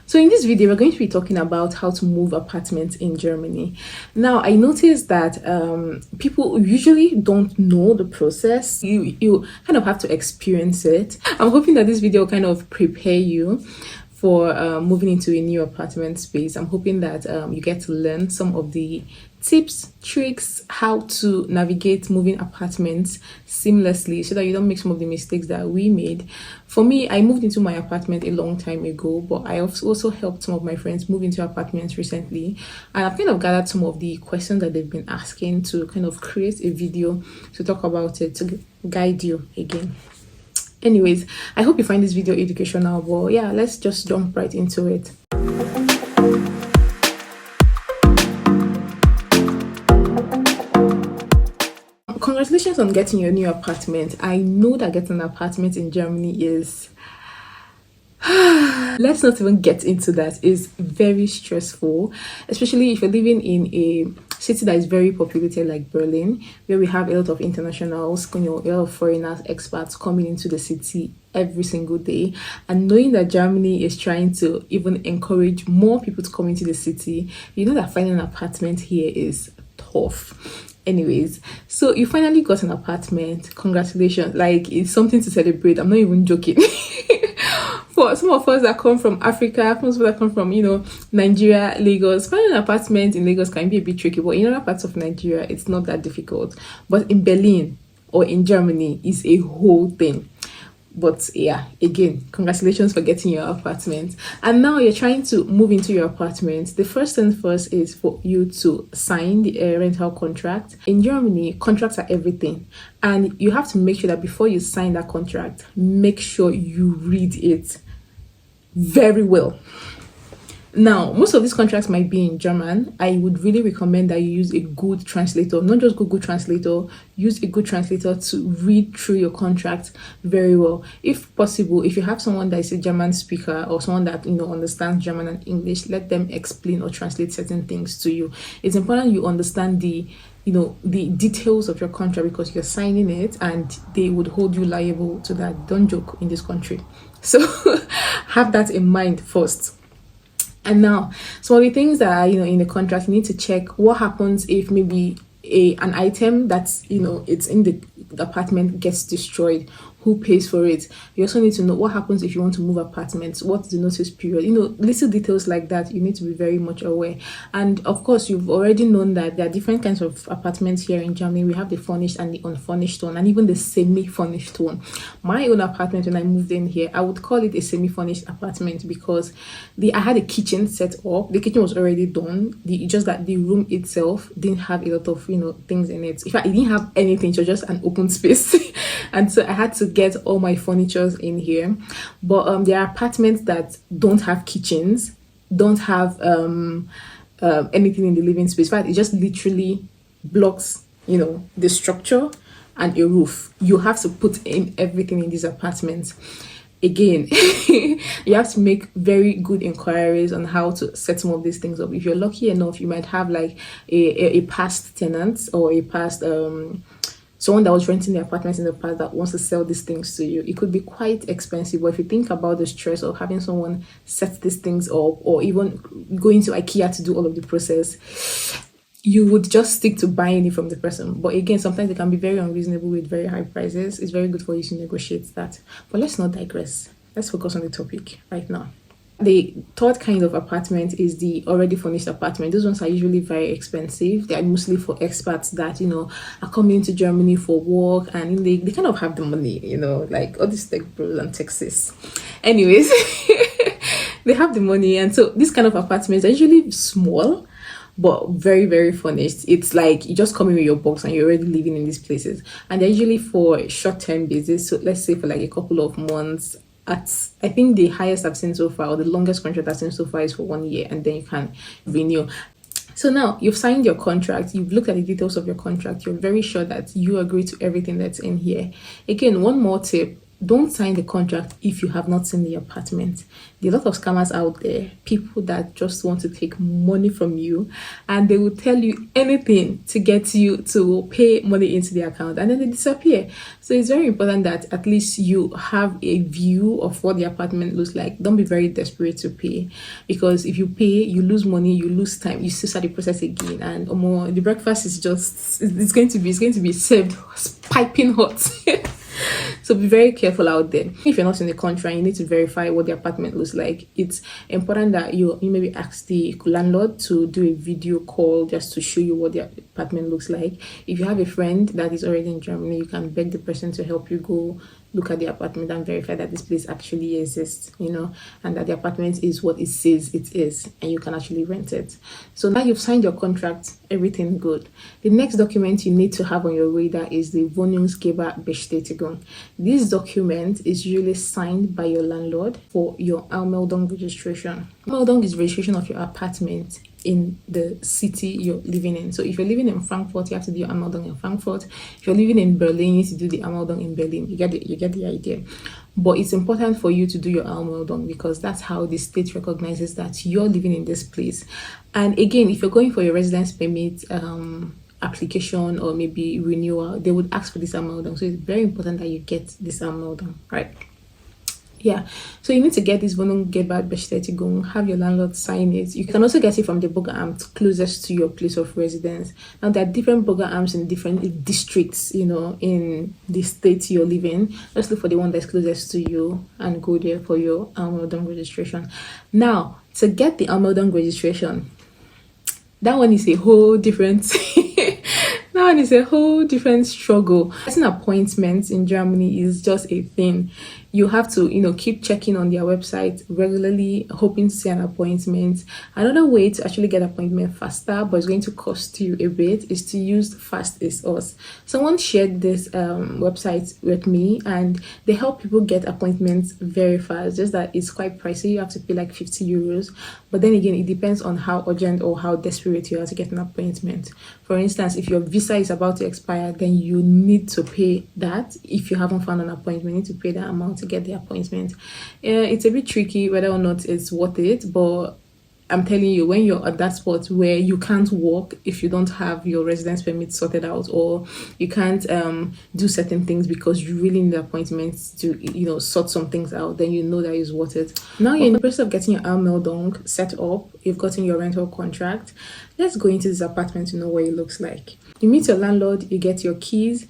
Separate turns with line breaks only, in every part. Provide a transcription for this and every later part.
So in this video, we're going to be talking about how to move apartments in Germany. Now, I noticed that people usually don't know the process. You kind of have to experience it. I'm hoping that this video kind of prepare you for moving into a new apartment space. I'm hoping that you get to learn some of the tips, tricks, how to navigate moving apartments seamlessly so that you don't make some of the mistakes that we made. For me, I moved into my apartment a long time ago, but I also helped some of my friends move into apartments recently, and I've kind of gathered some of the questions that they've been asking to kind of create a video to talk about it, to guide you again. Anyways, I hope you find this video educational, but yeah, let's just jump right into it. Congratulations on getting your new apartment. I know that getting an apartment in Germany is let's not even get into that. It's very stressful, especially if you're living in a city that is very populated like Berlin, where we have a lot of internationals, a lot of foreigners, expats coming into the city every single day. And knowing that Germany is trying to even encourage more people to come into the city, you know that finding an apartment here is tough. Anyways, so you finally got an apartment. Congratulations. Like, it's something to celebrate. I'm not even joking. For some of us that come from Africa, some of us that come from, Nigeria, Lagos, finding an apartment in Lagos can be a bit tricky, but in other parts of Nigeria, it's not that difficult. But in Berlin or in Germany, it's a whole thing. But yeah, again, congratulations for getting your apartment. And now you're trying to move into your apartment. The first thing first is for you to sign the rental contract. In Germany, contracts are everything. And you have to make sure that before you sign that contract, make sure you read it very well. Now, most of these contracts might be in German. I would really recommend that you use a good translator, not just Google Translator. Use a good translator to read through your contract very well. If possible, if you have someone that is a German speaker or someone that understands German and English, let them explain or translate certain things to you. It's important you understand the details of your contract because you're signing it and they would hold you liable to that. Don't joke in this country. So have that in mind first. And now, some of the things that are, in the contract, you need to check what happens if maybe an item that's, it's in the apartment gets destroyed. Who pays for it? You also need to know what happens if you want to move apartments. What's the notice period? Little details like that, you need to be very much aware. And of course, you've already known that there are different kinds of apartments here in Germany. We have the furnished and the unfurnished one, and even the semi-furnished one. My own apartment, when I moved in here, I would call it a semi-furnished apartment because I had a kitchen set up. The kitchen was already done. Just that the room itself didn't have a lot of things in it. In fact, it didn't have anything. So just an open space. And so I had to get all my furnitures in here. But there are apartments that don't have kitchens, don't have anything in the living space. In fact, it just literally blocks the structure and a roof. You have to put in everything in these apartments. Again, you have to make very good inquiries on how to set some of these things up. If you're lucky enough, you might have like a past tenant or a past someone that was renting the apartments in the past that wants to sell these things to you. It could be quite expensive, but if you think about the stress of having someone set these things up or even going to IKEA to do all of the process, you would just stick to buying it from the person. But again, sometimes they can be very unreasonable with very high prices. It's very good for you to negotiate that. But let's not digress. Let's focus on the topic right now. The third kind of apartment is the already furnished apartment. Those ones are usually very expensive. They are mostly for expats that, are coming to Germany for work and they kind of have the money, like all these tech bros and Texas. Anyways, they have the money. And so these kind of apartments are usually small, but very, very furnished. It's like you just come in with your box and you're already living in these places. And they're usually for short-term basis. So let's say for like a couple of months. I think the highest I've seen so far, or the longest contract I've seen so far, is for 1 year, and then you can renew. So now you've signed your contract, you've looked at the details of your contract, you're very sure that you agree to everything that's in here. Again, one more tip: don't sign the contract if you have not seen the apartment. There are a lot of scammers out there, people that just want to take money from you, and they will tell you anything to get you to pay money into the account, and then they disappear. So it's very important that at least you have a view of what the apartment looks like. Don't be very desperate to pay, because if you pay, you lose money, you lose time, you still start the process again, and the breakfast is just, it's going to be served piping hot. So be very careful out there. If you're not in the contract, you need to verify what the apartment looks like. It's important that you maybe ask the landlord to do a video call just to show you what the apartment looks like. If you have a friend that is already in Germany, you can beg the person to help you go look at the apartment and verify that this place actually exists, and that the apartment is what it says it is, and you can actually rent it. So now you've signed your contract, everything good. The next document you need to have on your radar is the Wohnungsgeberbestätigung. This document is usually signed by your landlord for your Anmeldung registration. Anmeldung is registration of your apartment in the city you're living in. So if you're living in Frankfurt, you have to do your Anmeldung in Frankfurt. If you're living in Berlin, you need to do the Anmeldung in Berlin. You get the idea. But it's important for you to do your Anmeldung because that's how the state recognizes that you're living in this place. And again, if you're going for your residence permit application or maybe renewal, they would ask for this Anmeldung. So it's very important that you get this Anmeldung, right? Yeah, so you need to get this Wohnungsgeberbestätigung, have your landlord sign it. You can also get it from the Bürgeramt closest to your place of residence. Now, there are different Bürgeramts in different districts, in the state you're living. Just look for the one that's closest to you and go there for your Anmeldung registration. Now, to get the Anmeldung registration, that one is a whole different that one is a whole different struggle. Getting appointments in Germany is just a thing. You have to, keep checking on their website regularly, hoping to see an appointment. Another way to actually get appointment faster, but it's going to cost you a bit, is to use Fast is Us. Someone shared this website with me, and they help people get appointments very fast. Just that it's quite pricey. You have to pay like 50 euros. But then again, it depends on how urgent or how desperate you are to get an appointment. For instance, if your visa is about to expire, then you need to pay that. If you haven't found an appointment, you need to pay that amount to get the appointment. It's a bit tricky whether or not it's worth it, but I'm telling you, when you're at that spot where you can't walk if you don't have your residence permit sorted out, or you can't do certain things because you really need appointments to sort some things out, then you know that it's worth it. Now you're in the process of getting your Anmeldung set up, you've gotten your rental contract. Let's go into this apartment to know what it looks like. You meet your landlord, you get your keys,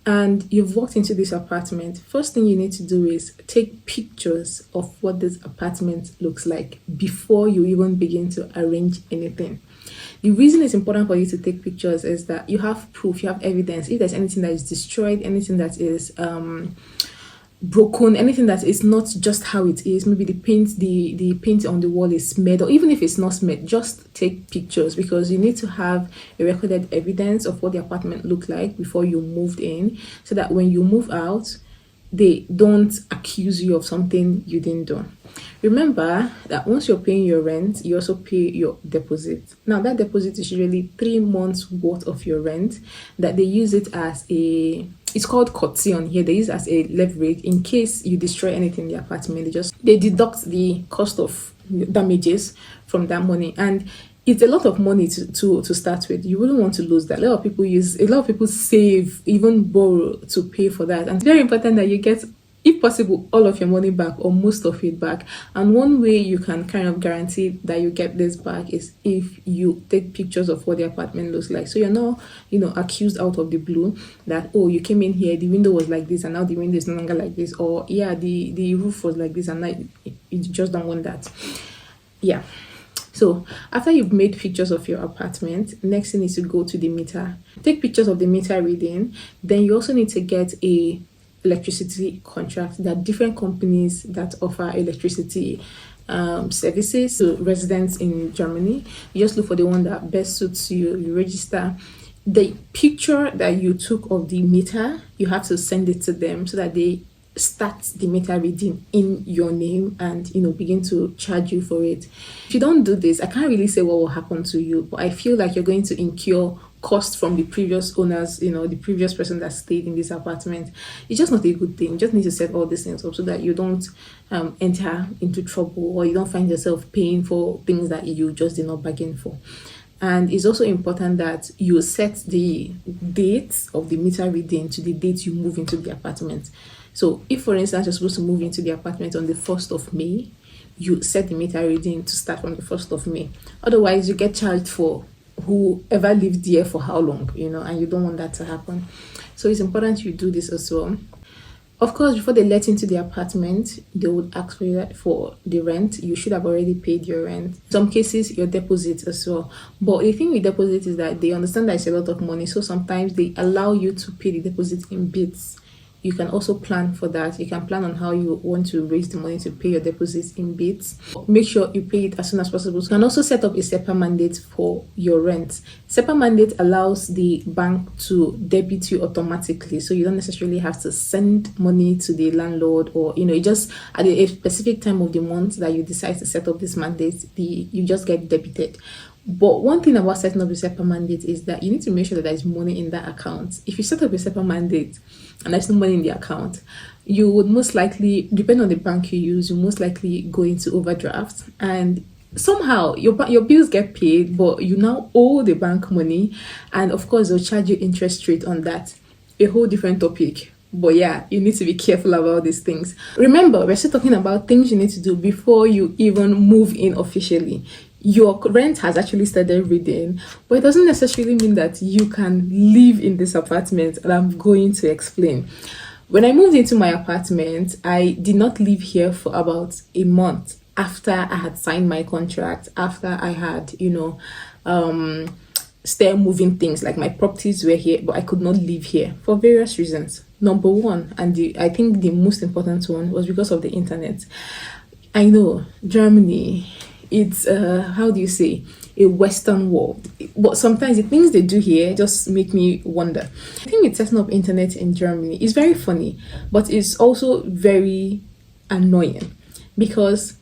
and you've walked into this apartment. First thing you need to do is take pictures of what this apartment looks like before you even begin to arrange anything. The reason it's important for you to take pictures is that you have proof, you have evidence. If there's anything that is destroyed, anything that is broken, anything that is not just how it is, maybe the paint on the wall is smeared, or even if it's not smeared, just take pictures, because you need to have a recorded evidence of what the apartment looked like before you moved in, so that when you move out, they don't accuse you of something you didn't do. Remember that once you're paying your rent, you also pay your deposit. Now, that deposit is usually 3 months worth of your rent, that they use it as it's called caution here. They use it as a leverage in case you destroy anything in the apartment. They deduct the cost of damages from that money, and it's a lot of money to start with. You wouldn't want to lose that. A lot of people save, even borrow to pay for that. And it's very important that you get, if possible, all of your money back or most of it back. And one way you can kind of guarantee that you get this back is if you take pictures of what the apartment looks like. So you're not, accused out of the blue that, oh, you came in here, the window was like this and now the window is no longer like this. Or, yeah, the roof was like this and now you just don't want that. Yeah. So after you've made pictures of your apartment, next thing is to go to the meter. Take pictures of the meter reading. Then you also need to get a electricity contract. There are different companies that offer electricity services to residents in Germany. You just look for the one that best suits you. You register. The picture that you took of the meter, you have to send it to them so that they start the meter reading in your name and begin to charge you for it. If you don't do this, I can't really say what will happen to you, but I feel like you're going to incur cost from the previous owners, the previous person that stayed in this apartment. It's just not a good thing. You just need to set all these things up so that you don't enter into trouble, or you don't find yourself paying for things that you just did not bargain for. And it's also important that you set the date of the meter reading to the date you move into the apartment. So if, for instance, you're supposed to move into the apartment on the 1st of May, you set the meter reading to start from the 1st of May. Otherwise, you get charged for whoever lived there for how long, and you don't want that to happen. So it's important you do this as well. Of course, before they let into the apartment, they would ask for you for the rent. You should have already paid your rent. In some cases, your deposit as well. But the thing with deposit is that they understand that it's a lot of money. So sometimes they allow you to pay the deposit in bits. You can also plan for that. You can plan on how you want to raise the money to pay your deposits in bits. Make sure you pay it as soon as possible. You can also set up a SEPA mandate for your rent. SEPA mandate allows the bank to debit you automatically, so you don't necessarily have to send money to the landlord, or it just at a specific time of the month that you decide to set up this mandate, you just get debited. But one thing about setting up a SEPA mandate is that you need to make sure that there is money in that account. If you set up a SEPA mandate and there's no money in the account, you would most likely, depending on the bank you use, you most likely go into overdraft, and somehow your bills get paid, but you now owe the bank money, and of course they'll charge you interest rate on that. A whole different topic. But yeah, you need to be careful about these things. Remember, we're still talking about things you need to do before you even move in officially. Your rent has actually started reading, but it doesn't necessarily mean that you can live in this apartment, and I'm going to explain. When I moved into my apartment, I did not live here for about a month after I had signed my contract, after I had, started moving things, like my properties were here, but I could not live here for various reasons. Number one, and I think the most important one, was because of the internet. I know Germany, it's how do you say, a Western world, but sometimes the things they do here just make me wonder. I think with setting up internet in Germany is very funny, but it's also very annoying, because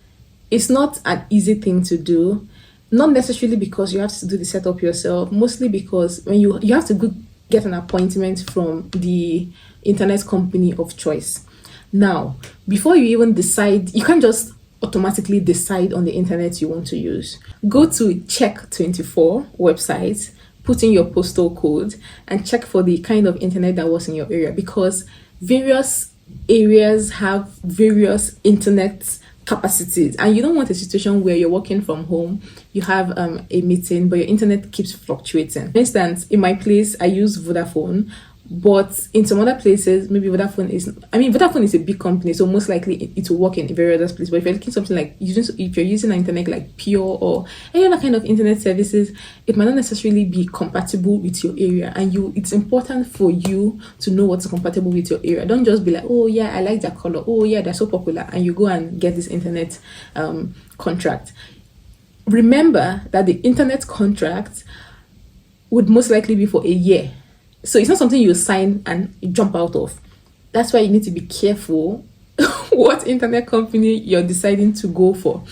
it's not an easy thing to do. Not necessarily because you have to do the setup yourself, mostly because when you have to get an appointment from the internet company of choice. Now, before you even decide, you can't just automatically decide on the internet you want to use. Go to Check24 website, put in your postal code, and check for the kind of internet that was in your area, because various areas have various internet capacities, and you don't want a situation where you're working from home, you have a meeting, but your internet keeps fluctuating. For instance, in my place, I use Vodafone, but in some other places, maybe Vodafone is a big company, so most likely it will work in various other places. But if you're looking something like if you're using internet like Pure or any other kind of internet services, it might not necessarily be compatible with your area, and it's important for you to know what's compatible with your area. Don't just be like, oh yeah, I like that color, oh yeah, they're so popular, and you go and get this internet contract. Remember that the internet contract would most likely be for a year. So it's not something you sign and you jump out of. That's why you need to be careful what internet company you're deciding to go for.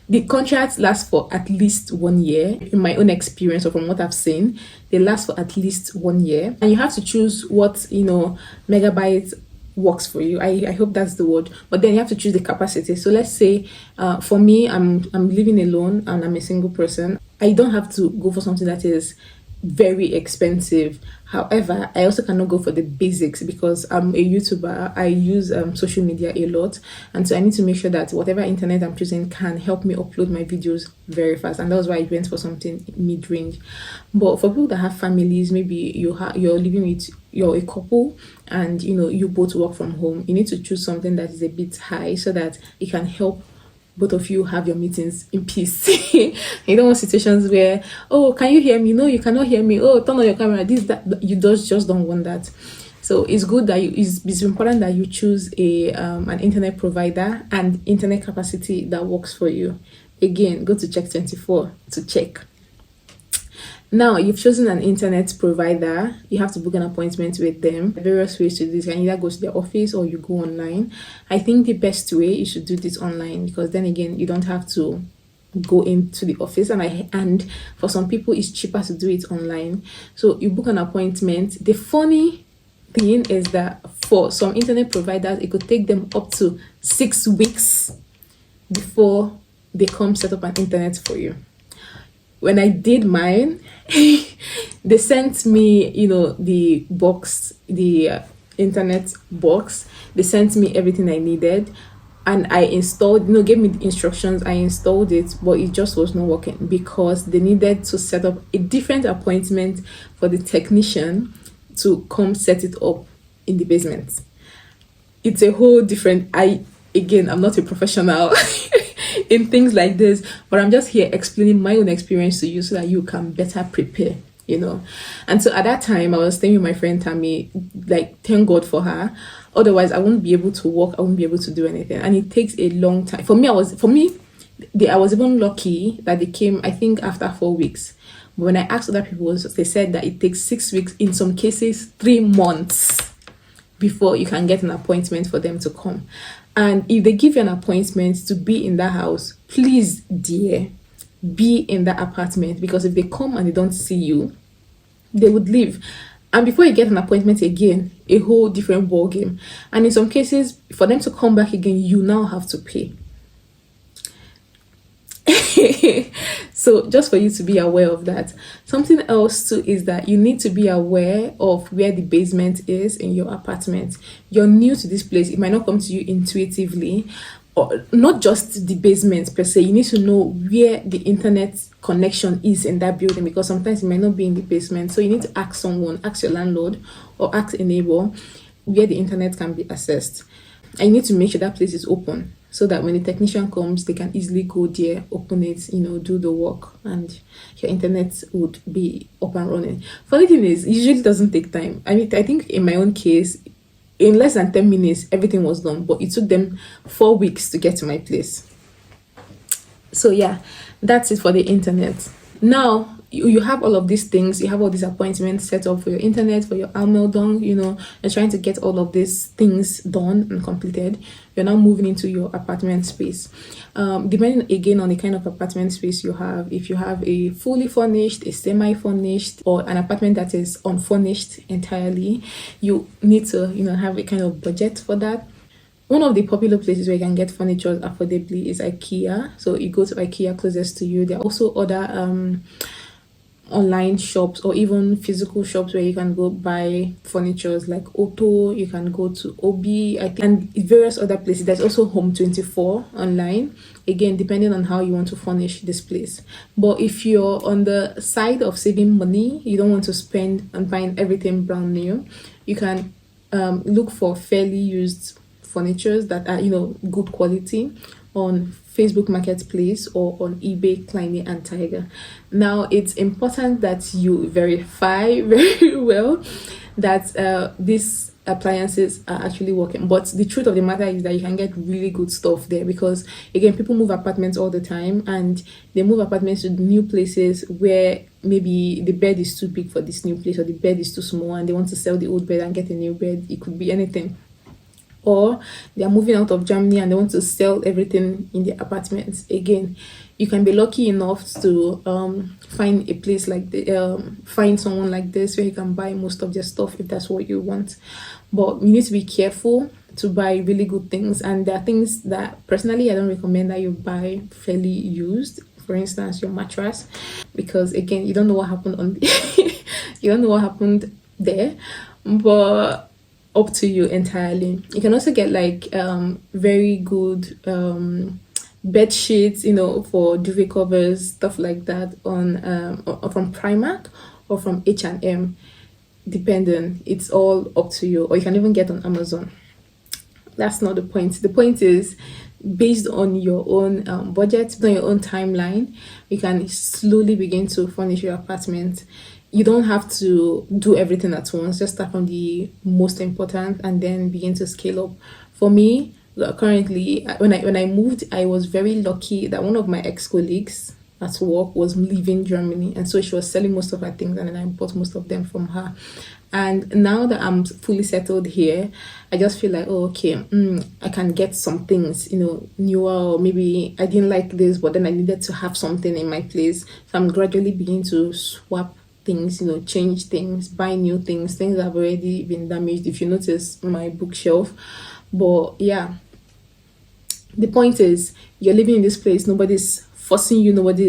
The contracts last for at least 1 year. In my own experience, or from what I've seen, they last for at least 1 year. And you have to choose what, megabyte works for you. I hope that's the word. But then you have to choose the capacity. So let's say, for me, I'm living alone and I'm a single person. I don't have to go for something that is very expensive. However, I also cannot go for the basics, because I'm a YouTuber. I use social media a lot, and so I need to make sure that whatever internet I'm choosing can help me upload my videos very fast, and that's why I went for something mid-range. But for people that have families, maybe you're a couple, and you both work from home, you need to choose something that is a bit high so that it can help both of you have your meetings in peace. You don't want situations where, oh, can you hear me? No, you cannot hear me. Oh, turn on your camera. This, that. You just don't want that. So it's good that it's important that you choose an internet provider and internet capacity that works for you. Again, go to Check24 to check. Now, you've chosen an internet provider, you have to book an appointment with them. There are various ways to do this. You can either go to their office or you go online. I think the best way, you should do this online, because then again, you don't have to go into the office, and for some people it's cheaper to do it online. So you book an appointment. The funny thing is that for some internet providers it could take them up to 6 weeks before they come set up an internet for you. When I did mine, they sent me, the box, the internet box. They sent me everything I needed, and I installed, gave me the instructions. I installed it, but it just was not working because they needed to set up a different appointment for the technician to come set it up in the basement. It's a whole different, I'm not a professional in things like this, but I'm just here explaining my own experience to you so that you can better prepare. And so at that time I was staying with my friend Tammy. Like, thank God for her, otherwise I wouldn't be able to walk, I wouldn't be able to do anything, and it takes a long time. I was even lucky that they came, I think, after 4 weeks. But when I asked other people, they said that it takes 6 weeks, in some cases 3 months, before you can get an appointment for them to come. And if they give you an appointment to be in that house, please, dear, be in that apartment, because if they come and they don't see you, they would leave. And before you get an appointment again, a whole different ball game. And in some cases, for them to come back again, you now have to pay. So just for you to be aware of that. Something else too is that you need to be aware of where the basement is in your apartment. You're new to this place, it might not come to you intuitively, or not just the basement per se. You need to know where the internet connection is in that building, because sometimes it might not be in the basement. So you need to ask someone, ask your landlord or ask a neighbor where the internet can be accessed. And you need to make sure that place is open, so that when the technician comes, they can easily go there, open it, do the work, and your internet would be up and running. Funny thing is, it usually doesn't take time. I think in my own case, in less than 10 minutes, everything was done, but it took them 4 weeks to get to my place. So yeah, that's it for the internet. Now, you have all of these things, you have all these appointments set up for your internet, for your Almeldon, you're trying to get all of these things done and completed. You're now moving into your apartment space. Depending again on the kind of apartment space you have, if you have a fully furnished, a semi-furnished, or an apartment that is unfurnished entirely, you need to, have a kind of budget for that. One of the popular places where you can get furniture affordably is IKEA. So you go to IKEA closest to you. There are also other online shops or even physical shops where you can go buy furnitures like Otto. You can go to Obi, I think, and various other places. There's also Home24 online, again depending on how you want to furnish this place. But if you're on the side of saving money, you don't want to spend on buying everything brand new, you can look for fairly used furnitures that are good quality on Facebook Marketplace or on eBay, Kleiny and Tiger. Now, it's important that you verify very well that these appliances are actually working. But the truth of the matter is that you can get really good stuff there, because again, people move apartments all the time, and they move apartments to new places where maybe the bed is too big for this new place, or the bed is too small and they want to sell the old bed and get a new bed. It could be anything. Or they are moving out of Germany and they want to sell everything in their apartments. Again, you can be lucky enough to find a place like find someone like this where you can buy most of their stuff if that's what you want. But you need to be careful to buy really good things, and there are things that personally I don't recommend that you buy fairly used. For instance, your mattress, because again, you don't know what happened on you don't know what happened there. But up to you entirely. You can also get like very good bed sheets, for duvet covers, stuff like that on from Primark or from H&M, depending. It's all up to you, or you can even get on Amazon. That's not the point. The point is, based on your own budget, on your own timeline, you can slowly begin to furnish your apartment. You don't have to do everything at once. Just start from the most important and then begin to scale up. For me, currently, when I moved, I was very lucky that one of my ex-colleagues at work was leaving Germany, and so she was selling most of her things, and then I bought most of them from her. And now that I'm fully settled here, I just feel like, oh, okay, I can get some things, newer, or maybe I didn't like this, but then I needed to have something in my place. So I'm gradually beginning to swap things, change things, buy new things that have already been damaged. If you notice my bookshelf, but yeah, the point is you're living in this place, nobody's forcing you, nobody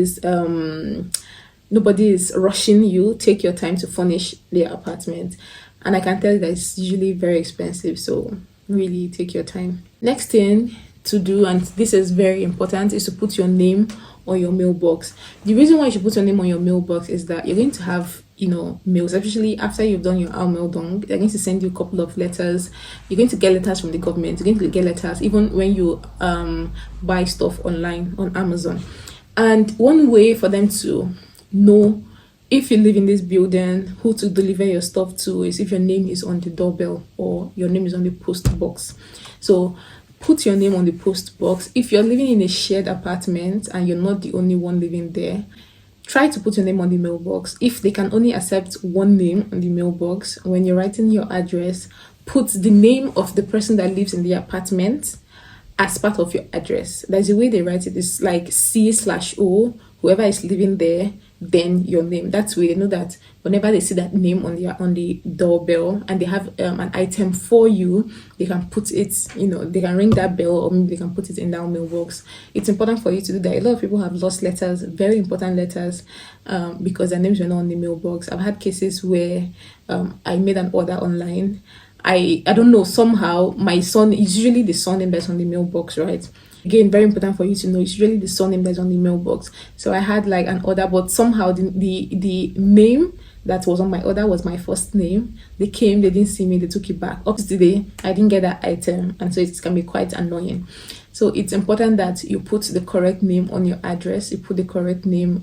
is rushing you. Take your time to furnish the apartment, and I can tell you that it's usually very expensive, so really take your time. Next thing to do, and this is very important, is to put your name on your mailbox. The reason why you should put your name on your mailbox is that you're going to have mails, especially after you've done your Almeldong. They're going to send you a couple of letters. You're going to get letters from the government. You're going to get letters even when you buy stuff online on Amazon. And one way for them to know if you live in this building, who to deliver your stuff to, is if your name is on the doorbell or your name is on the post box. So put your name on the post box. If you're living in a shared apartment and you're not the only one living there, try to put your name on the mailbox. If they can only accept one name on the mailbox, when you're writing your address, put the name of the person that lives in the apartment as part of your address. That's the way they write it. It's like C/O, whoever is living there, then your name. That's where they know that whenever they see that name on the doorbell and they have an item for you, they can put it, they can ring that bell, or maybe they can put it in that mailbox. It's important for you to do that. A lot of people have lost letters, very important letters, because their names were not on the mailbox. I've had cases where I made an order online. I don't know, somehow my son, it's usually the son name that's on the mailbox, right? Again, very important for you to know, it's really the surname that's on the mailbox. So I had like an order, but somehow the name that was on my order was my first name. They came, they didn't see me, they took it back. Up to today, I didn't get that item, and so it can be quite annoying. So it's important that you put the correct name on your address, you put the correct name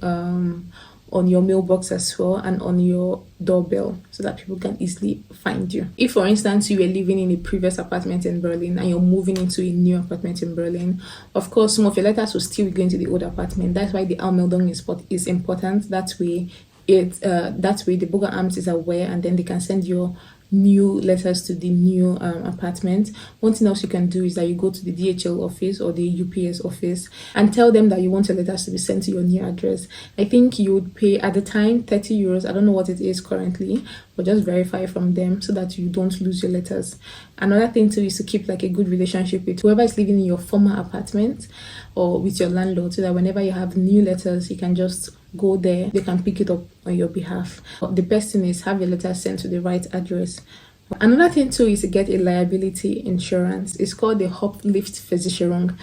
on your mailbox as well, and on your doorbell, so that people can easily find you. If, for instance, you were living in a previous apartment in Berlin and you're moving into a new apartment in Berlin, of course, some of your letters will still be going to the old apartment. That's why the Anmeldung is important. That way, the Bürgeramt is aware, and then they can send you new letters to the new apartment. One thing else you can do is that you go to the DHL office or the UPS office and tell them that you want your letters to be sent to your new address. I think you would pay at the time 30 euros. I don't know what it is currently, but just verify from them so that you don't lose your letters. Another thing too is to keep like a good relationship with whoever is living in your former apartment or with your landlord, so that whenever you have new letters, you can just go there, they can pick it up on your behalf. The best thing is have your letter sent to the right address. Another thing too is to get a liability insurance. It's called the Hauptpflichtversicherung.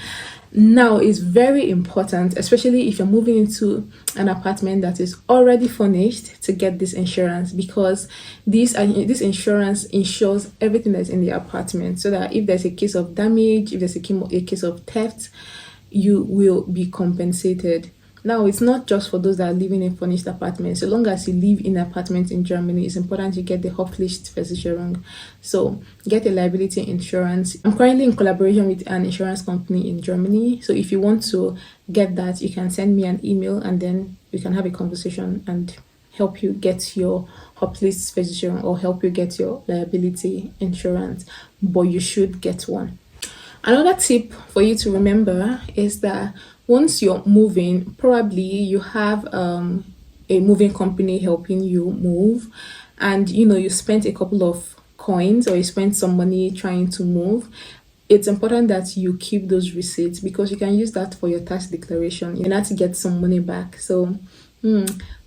Now, it's very important, especially if you're moving into an apartment that is already furnished, to get this insurance, because this insurance insures everything that's in the apartment, so that if there's a case of damage, if there's a case of theft, you will be compensated. Now, it's not just for those that are living in furnished apartments. So long as you live in apartments in Germany, it's important you get the Hauptpflichtversicherung. So get a liability insurance. I'm currently in collaboration with an insurance company in Germany. So if you want to get that, you can send me an email, and then we can have a conversation and help you get your Hauptpflichtversicherung or help you get your liability insurance. But you should get one. Another tip for you to remember is that once you're moving, probably you have a moving company helping you move, and you spent a couple of coins or you spent some money trying to move. It's important that you keep those receipts, because you can use that for your tax declaration. You have to get some money back. So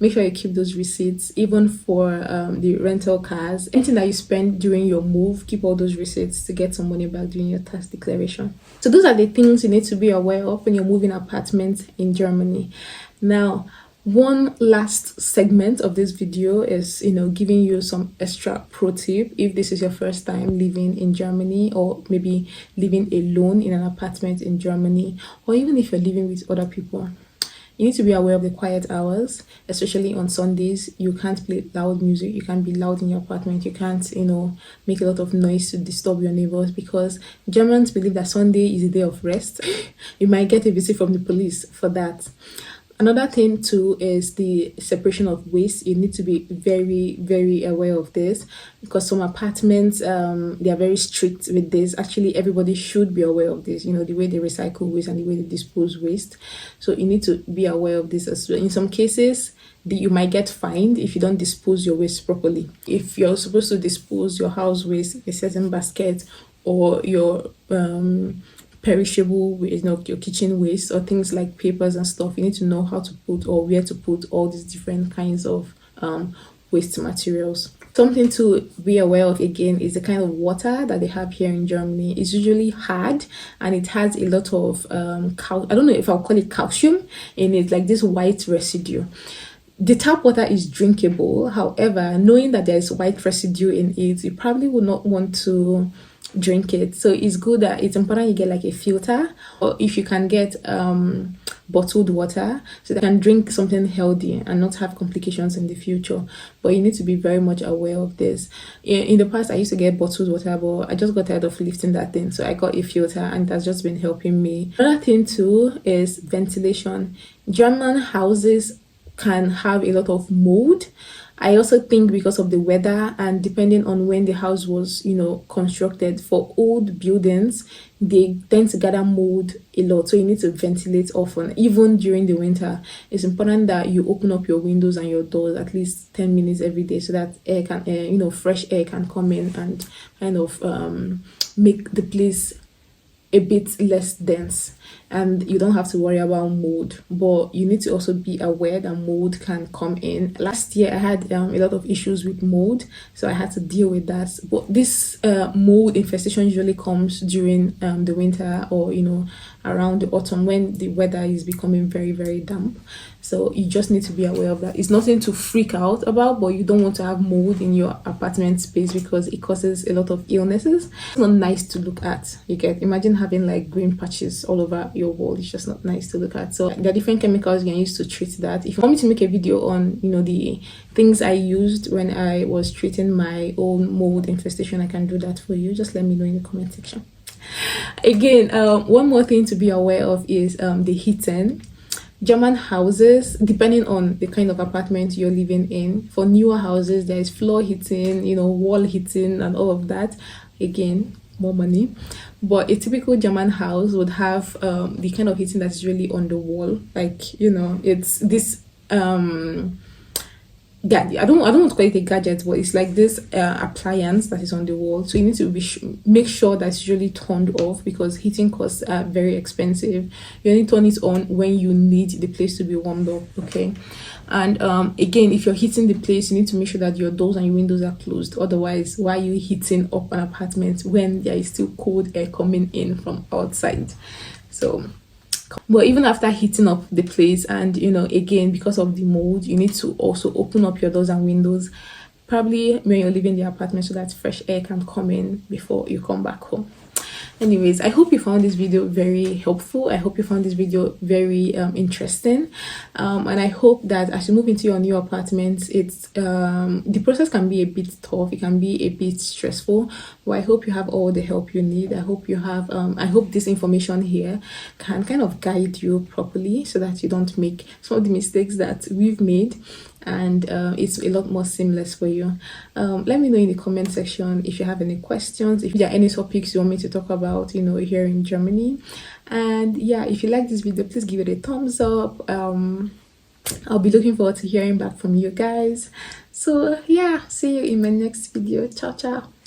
make sure you keep those receipts, even for the rental cars. Anything that you spend during your move, keep all those receipts to get some money back during your tax declaration. So those are the things you need to be aware of when you're moving apartments in Germany. Now, one last segment of this video is giving you some extra pro tip if this is your first time living in Germany, or maybe living alone in an apartment in Germany, or even if you're living with other people. You need to be aware of the quiet hours, especially on Sundays. You can't play loud music. You can't be loud in your apartment. You can't, make a lot of noise to disturb your neighbors, because Germans believe that Sunday is a day of rest. You might get a visit from the police for that. Another thing too is the separation of waste. You need to be very, very aware of this, because some apartments, they are very strict with this. Actually, everybody should be aware of this, the way they recycle waste and the way they dispose waste. So you need to be aware of this as well. In some cases, you might get fined if you don't dispose your waste properly. If you're supposed to dispose your house waste in a certain basket, or your perishable waste, your kitchen waste, or things like papers and stuff, you need to know how to put or where to put all these different kinds of waste materials. Something to be aware of again is the kind of water that they have here in Germany. It's usually hard, and it has a lot of I don't know if I'll call it calcium in it, like this white residue. The tap water is drinkable. However, knowing that there's white residue in it, you probably would not want to drink it. So it's good that it's important you get like a filter, or if you can get bottled water, so that you can drink something healthy and not have complications in the future. But you need to be very much aware of this. In the past, I used to get bottled water, but I just got tired of lifting that thing, so I got a filter, and that's just been helping me. Another thing too is ventilation. German houses can have a lot of mold. I also think because of the weather, and depending on when the house was, constructed, for old buildings, they tend to gather mold a lot. So you need to ventilate often, even during the winter. It's important that you open up your windows and your doors at least 10 minutes every day, so that air can, fresh air can come in and kind of make the place a bit less dense, and you don't have to worry about mold. But you need to also be aware that mold can come in. Last year I had a lot of issues with mold, so I had to deal with that. But this mold infestation usually comes during the winter, or around the autumn, when the weather is becoming very, very damp. So you just need to be aware of that. It's nothing to freak out about, but you don't want to have mold in your apartment space because it causes a lot of illnesses. It's not nice to look at. You get, imagine having like green patches all over your wall. It's just not nice to look at. So there are different chemicals you can use to treat that. If you want me to make a video on the things I used when I was treating my own mold infestation, I can do that for you. Just let me know in the comment section. Again, one more thing to be aware of is the heating. German houses, depending on the kind of apartment you're living in, for newer houses there is floor heating, wall heating and all of that. Again, more money. But a typical German house would have the kind of heating that's really on the wall, like it's this I don't want to call it a gadget, but it's like this appliance that is on the wall. So you need to make sure that it's really turned off, because heating costs are very expensive. You only turn it on when you need the place to be warmed up. Okay. And again, if you're heating the place, you need to make sure that your doors and your windows are closed. Otherwise, why are you heating up an apartment when there is still cold air coming in from outside? So, but even after heating up the place, and again, because of the mold, you need to also open up your doors and windows, probably when you're leaving the apartment, so that fresh air can come in before you come back home. Anyways, I hope you found this video very helpful. I hope you found this video very interesting, and I hope that as you move into your new apartment, it's the process can be a bit tough, it can be a bit stressful, but I hope you have all the help you need. I hope you have I hope this information here can kind of guide you properly, so that you don't make some of the mistakes that we've made, and it's a lot more seamless for you. Let me know in the comment section if you have any questions, if there are any topics you want me to talk about here in Germany. And yeah, if you like this video, please give it a thumbs up. I'll be looking forward to hearing back from you guys. So yeah, see you in my next video. Ciao ciao.